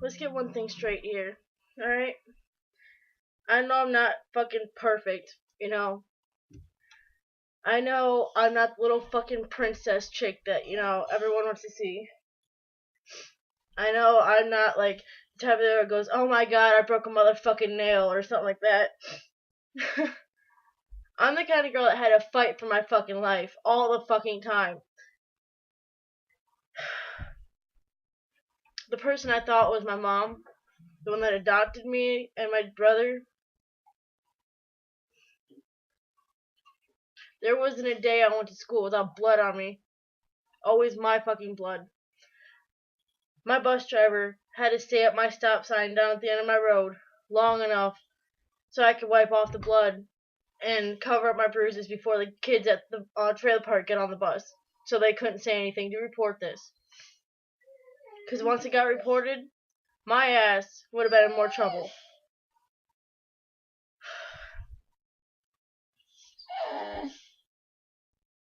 let's get one thing straight here. Alright? I know I'm not fucking perfect, you know. I know I'm not the little fucking princess chick that, everyone wants to see. I know I'm not like the type of girl that goes, oh my god, I broke a motherfucking nail or something like that. I'm the kind of girl that had to fight for my fucking life all the fucking time. The person I thought was my mom, the one that adopted me and my brother, there wasn't a day I went to school without blood on me. Always my fucking blood. My bus driver had to stay at my stop sign down at the end of my road long enough so I could wipe off the blood and cover up my bruises before the kids at the trailer park get on the bus, so they couldn't say anything to report this. Because once it got reported, my ass would have been in more trouble.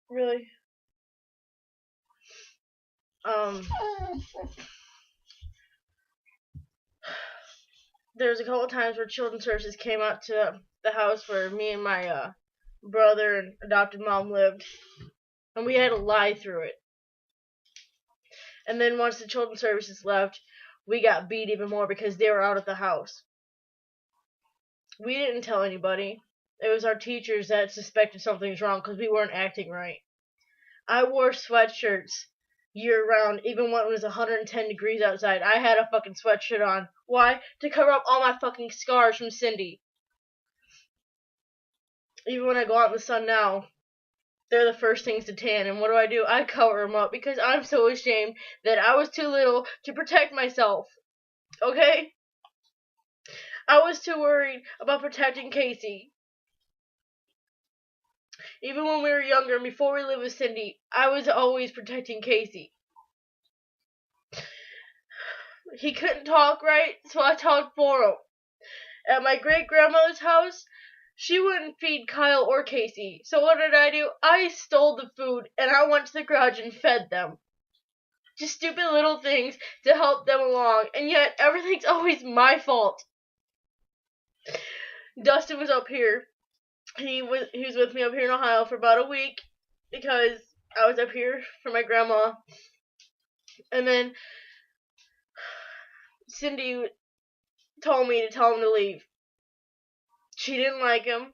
Really? There was a couple of times where children's services came out to the house where me and my brother and adopted mom lived, and we had to lie through it. And then once the children's services left, we got beat even more because they were out at the house. We didn't tell anybody. It was our teachers that suspected something was wrong because we weren't acting right. I wore sweatshirts year round, even when it was 110 degrees outside. I had a fucking sweatshirt on. Why? To cover up all my fucking scars from Cindy. Even when I go out in the sun now, they're the first things to tan. And what do? I cover them up because I'm so ashamed that I was too little to protect myself. Okay? I was too worried about protecting Casey. Even when we were younger and before we lived with Cindy, I was always protecting Casey. He couldn't talk right, so I talked for him. At my great-grandmother's house, she wouldn't feed Kyle or Casey. So what did? I stole the food and I went to the garage and fed them. Just stupid little things to help them along, and yet everything's always my fault. Dustin was up here. He was with me up here in Ohio for about a week because I was up here for my grandma. And then Cindy told me to tell him to leave. She didn't like him.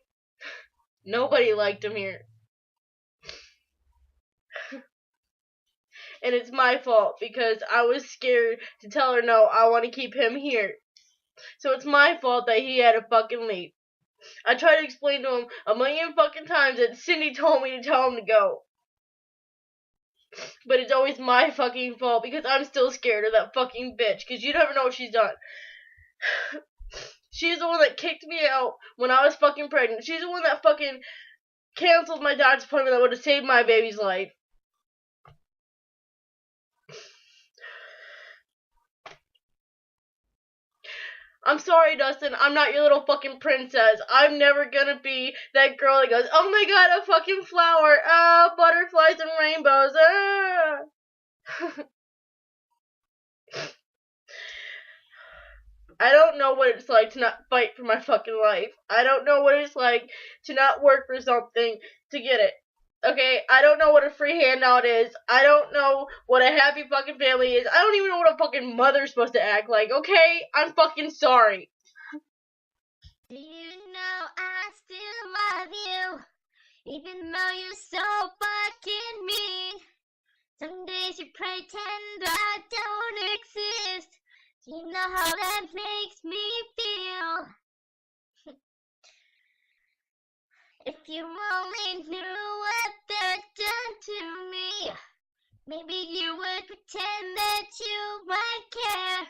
Nobody liked him here. And it's my fault because I was scared to tell her no, I want to keep him here. So it's my fault that he had to fucking leave. I tried to explain to him a million fucking times that Cindy told me to tell him to go. But it's always my fucking fault because I'm still scared of that fucking bitch because you never know what she's done. She's the one that kicked me out when I was fucking pregnant. She's the one that fucking canceled my doctor's appointment that would have saved my baby's life. I'm sorry, Dustin. I'm not your little fucking princess. I'm never gonna be that girl that goes, oh my god, a fucking flower. Ah, butterflies and rainbows. Ah. I don't know what it's like to not fight for my fucking life. I don't know what it's like to not work for something to get it. Okay? I don't know what a free handout is. I don't know what a happy fucking family is. I don't even know what a fucking mother's supposed to act like. Okay? I'm fucking sorry. Do you know I still love you, even though you're so fucking mean? Some days you pretend I don't exist. Do you know how that makes me feel? If you only knew what they've done to me, maybe you would pretend that you might care.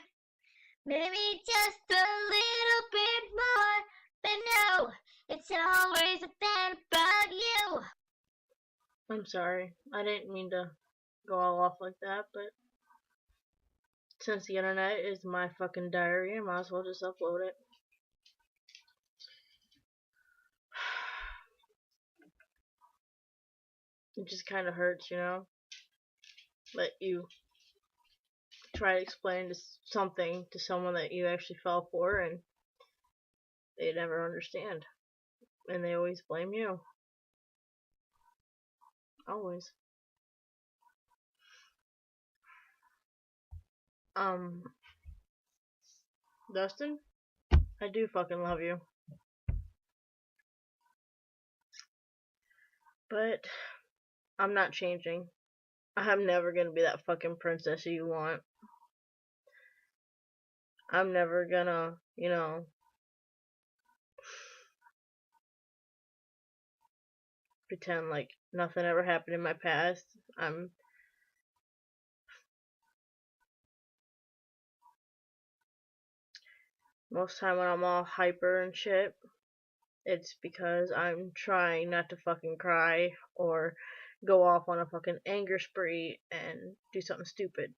Maybe just a little bit more, but no, it's always been about you. I'm sorry. I didn't mean to go all off like that, but since the internet is my fucking diary, I might as well just upload it. It just kind of hurts, you know? That you try to explain something to someone that you actually fell for, and they never understand. And they always blame you. Always. Dustin, I do fucking love you. But I'm not changing. I'm never gonna be that fucking princess you want. I'm never gonna, pretend like nothing ever happened in my past. I'm Most time when I'm all hyper and shit, it's because I'm trying not to fucking cry or go off on a fucking anger spree and do something stupid.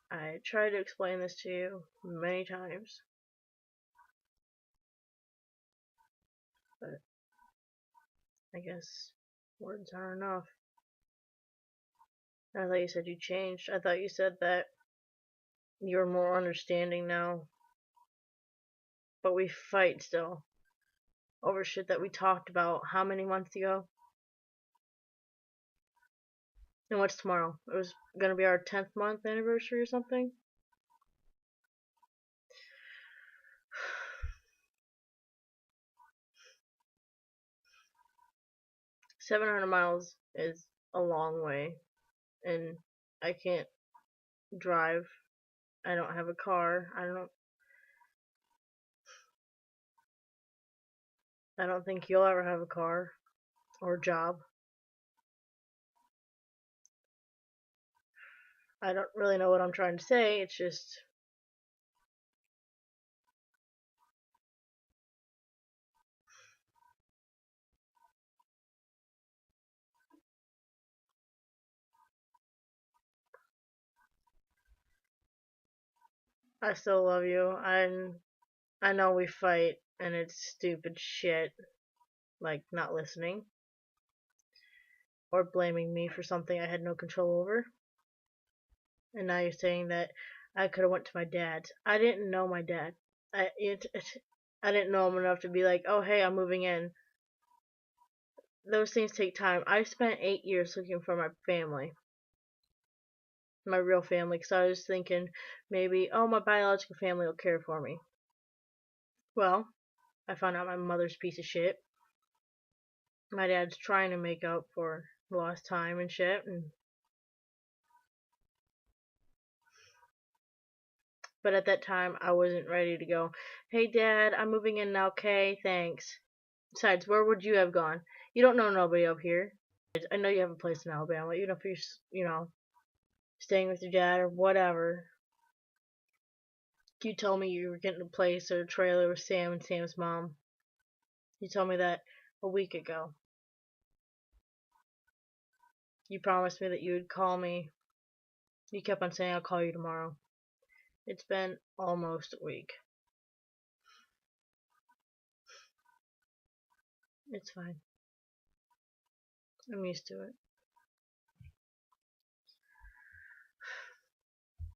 I tried to explain this to you many times, but I guess words aren't enough. I thought you said you changed. I thought you said that you're more understanding now, but we fight still over shit that we talked about how many months ago? And what's tomorrow? It was gonna be our 10th month anniversary or something? 700 miles is a long way, and I can't drive. I don't have a car. I don't think you'll ever have a car or job. I don't really know what I'm trying to say. It's just I still love you. I know we fight and it's stupid shit, like not listening or blaming me for something I had no control over. And now you're saying that I could have went to my dad's. I didn't know my dad. I didn't know him enough to be like, oh hey, I'm moving in. Those things take time. I spent 8 years looking for my family, my real family, because I was thinking maybe, oh, my biological family will care for me. Well, I found out my mother's a piece of shit. My dad's trying to make up for lost time and shit, but at that time I wasn't ready to go, hey dad, I'm moving in now, okay, thanks. Besides, where would you have gone? You don't know nobody up here. I know you have a place in Alabama, even if you're, staying with your dad or whatever. You told me you were getting a place or a trailer with Sam and Sam's mom. You told me that a week ago. You promised me that you would call me. You kept on saying I'll call you tomorrow. It's been almost a week. It's fine. I'm used to it.